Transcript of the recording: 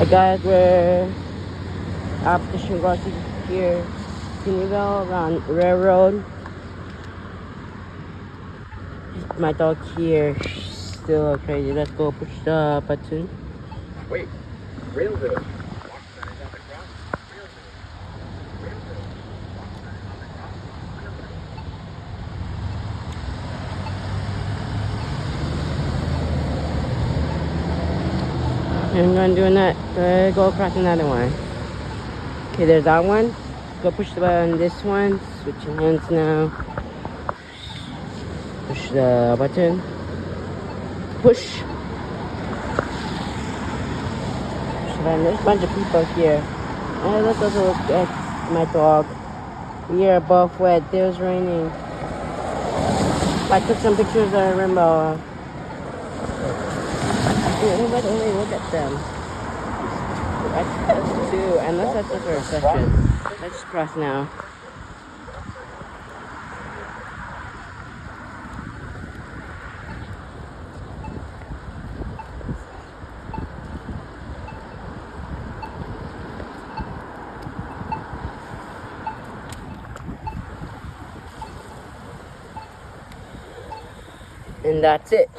Guys, we're at Pedestrian crossing here, Mckinleyville, around railroad. My dog here, she's still crazy. Let's go push the button. Wait, railroad. I'm going to do that. Go across another one. Okay, there's that one. Go push the button on this one. Switching hands now. Push the button. Push. There's a bunch of people here. And let's also look at my dog. We are both wet. There's raining. I took some pictures of the rainbow. Anybody only look at them. That's two, unless that's just a reflection. Let's cross now. And that's it.